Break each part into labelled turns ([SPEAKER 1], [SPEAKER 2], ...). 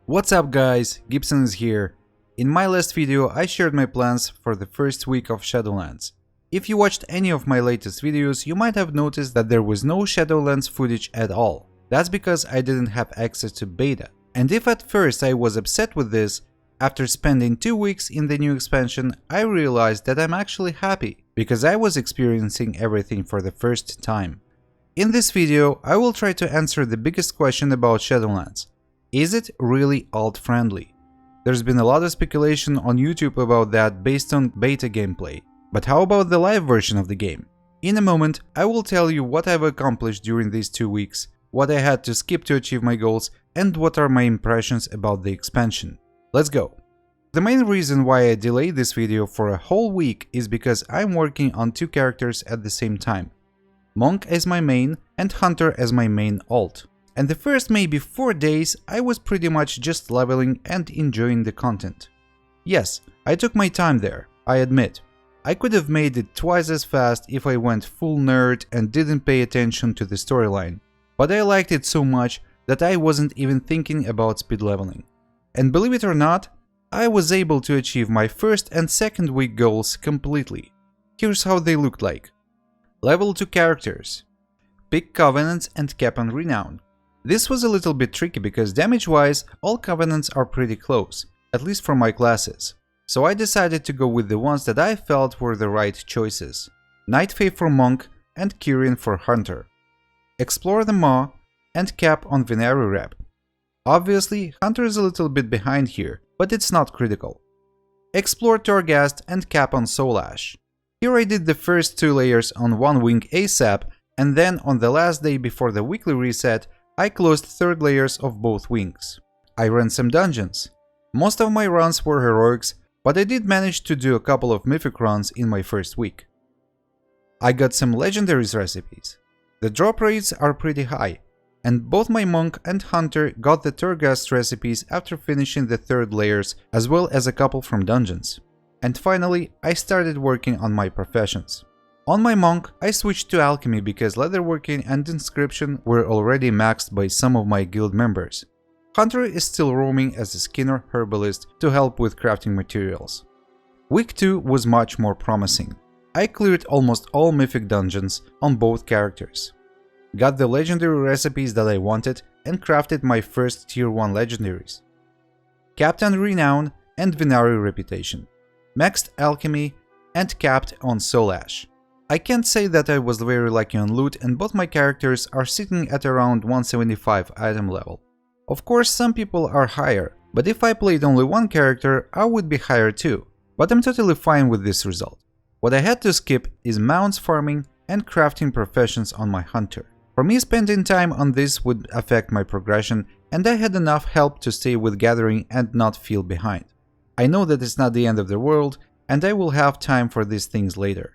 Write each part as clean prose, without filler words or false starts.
[SPEAKER 1] What's up guys, Gibson is here. In my last video I shared my plans for the first week of Shadowlands. If you watched any of my latest videos, you might have noticed that there was no Shadowlands footage at all. That's because I didn't have access to beta. And if at first I was upset with this, after spending 2 weeks in the new expansion, I realized that I'm actually happy, because I was experiencing everything for the first time. In this video, I will try to answer the biggest question about Shadowlands. Is it really alt-friendly? There's been a lot of speculation on YouTube about that based on beta gameplay. But how about the live version of the game? In a moment, I will tell you what I've accomplished during these 2 weeks, what I had to skip to achieve my goals, and what are my impressions about the expansion. Let's go! The main reason why I delayed this video for a whole week is because I'm working on 2 characters at the same time. Monk as my main and Hunter as my main alt. And the first maybe 4 days I was pretty much just leveling and enjoying the content. Yes, I took my time there, I admit. I could have made it twice as fast if I went full nerd and didn't pay attention to the storyline. But I liked it so much that I wasn't even thinking about speed leveling. And believe it or not, I was able to achieve my first and second week goals completely. Here's how they looked like. Level 2 characters. Pick Covenants and cap on Renown. This was a little bit tricky because damage-wise, all Covenants are pretty close, at least for my classes. So I decided to go with the ones that I felt were the right choices. Nightfae for Monk and Kyrian for Hunter. Explore the Maw and cap on Venari Rep. Obviously, Hunter is a little bit behind here, but it's not critical. Explore Torghast and cap on Soul Ash. Here I did the first 2 layers on one wing ASAP, and then on the last day before the weekly reset, I closed 3rd layers of both wings. I ran some dungeons. Most of my runs were heroics, but I did manage to do a couple of mythic runs in my first week. I got some legendaries recipes. The drop rates are pretty high, and both my Monk and Hunter got the Torghast recipes after finishing the 3rd layers, as well as a couple from dungeons. And finally, I started working on my professions. On my Monk, I switched to Alchemy because Leatherworking and Inscription were already maxed by some of my guild members. Hunter is still roaming as a Skinner Herbalist to help with crafting materials. Week 2 was much more promising. I cleared almost all mythic dungeons on both characters. Got the legendary recipes that I wanted and crafted my first tier 1 legendaries. Capped on Renown and Venari Reputation. Maxed Alchemy and capped on Soul Ash. I can't say that I was very lucky on loot, and both my characters are sitting at around 175 item level. Of course, some people are higher, but if I played only one character, I would be higher too. But I'm totally fine with this result. What I had to skip is mounts farming and crafting professions on my Hunter. For me, spending time on this would affect my progression, and I had enough help to stay with gathering and not feel behind. I know that it's not the end of the world, and I will have time for these things later.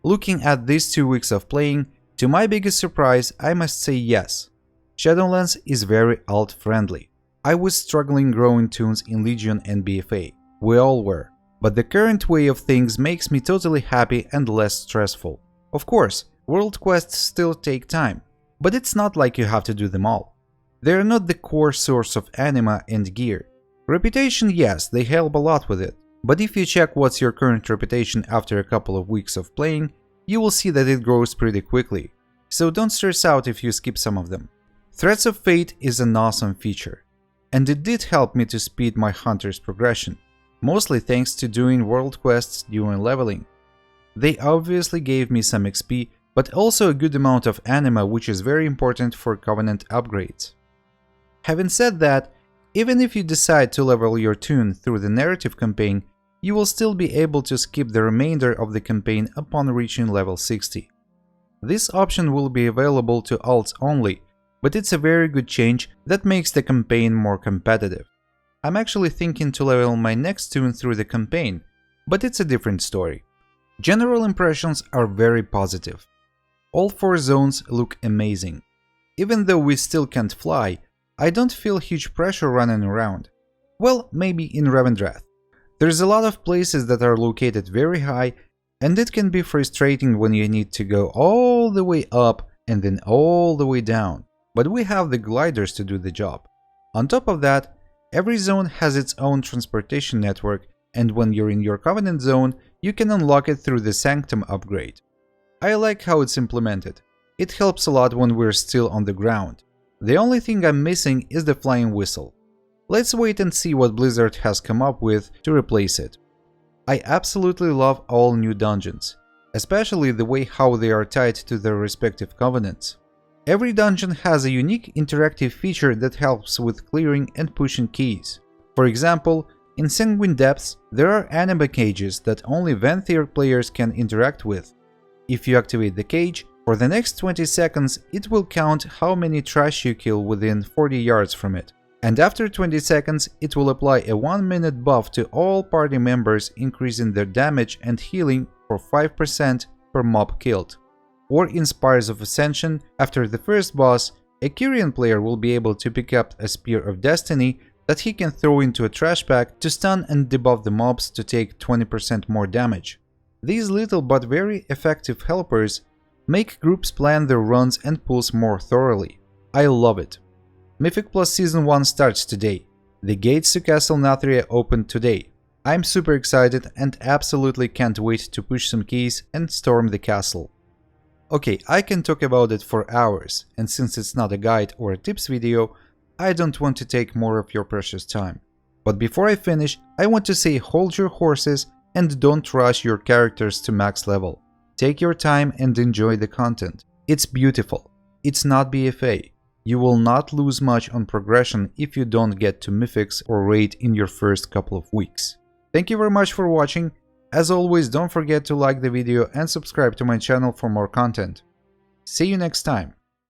[SPEAKER 1] Looking at these 2 weeks of playing, to my biggest surprise, I must say yes. Shadowlands is very alt-friendly. I was struggling growing tunes in Legion and BFA. We all were. But the current way of things makes me totally happy and less stressful. Of course, world quests still take time, but it's not like you have to do them all. They are not the core source of anima and gear. Reputation, yes, they help a lot with it. But if you check what's your current reputation after a couple of weeks of playing, you will see that it grows pretty quickly, so don't stress out if you skip some of them. Threads of Fate is an awesome feature, and it did help me to speed my Hunter's progression, mostly thanks to doing world quests during leveling. They obviously gave me some XP, but also a good amount of anima, which is very important for Covenant upgrades. Having said that, even if you decide to level your tune through the narrative campaign, you will still be able to skip the remainder of the campaign upon reaching level 60. This option will be available to alts only, but it's a very good change that makes the campaign more competitive. I'm actually thinking to level my next tune through the campaign, but it's a different story. General impressions are very positive. All 4 zones look amazing. Even though we still can't fly, I don't feel huge pressure running around. Well, maybe in Revendreth. There's a lot of places that are located very high, and it can be frustrating when you need to go all the way up and then all the way down. But we have the gliders to do the job. On top of that, Every zone has its own transportation network, and when you're in your Covenant zone, you can unlock it through the Sanctum upgrade. I like how it's implemented. It helps a lot when we're still on the ground. The only thing I'm missing is the flying whistle. Let's wait and see what Blizzard has come up with to replace it. I absolutely love all new dungeons, especially the way how they are tied to their respective covenants. Every dungeon has a unique interactive feature that helps with clearing and pushing keys. For example, in Sanguine Depths, there are anima cages that only Venthyr players can interact with. If you activate the cage, for the next 20 seconds it will count how many trash you kill within 40 yards from it. And after 20 seconds, it will apply a 1-minute buff to all party members, increasing their damage and healing for 5% per mob killed. Or in Spires of Ascension, after the first boss, a Kyrian player will be able to pick up a Spear of Destiny that he can throw into a trash bag to stun and debuff the mobs to take 20% more damage. These little but very effective helpers make groups plan their runs and pulls more thoroughly. I love it. Mythic Plus Season 1 starts today. The gates to Castle Nathria opened today. I'm super excited and absolutely can't wait to push some keys and storm the castle. Okay, I can talk about it for hours, and since it's not a guide or a tips video, I don't want to take more of your precious time. But before I finish, I want to say hold your horses and don't rush your characters to max level. Take your time and enjoy the content. It's beautiful. It's not BFA. You will not lose much on progression if you don't get to Mythics or Raid in your first couple of weeks. Thank you very much for watching. As always, don't forget to like the video and subscribe to my channel for more content. See you next time.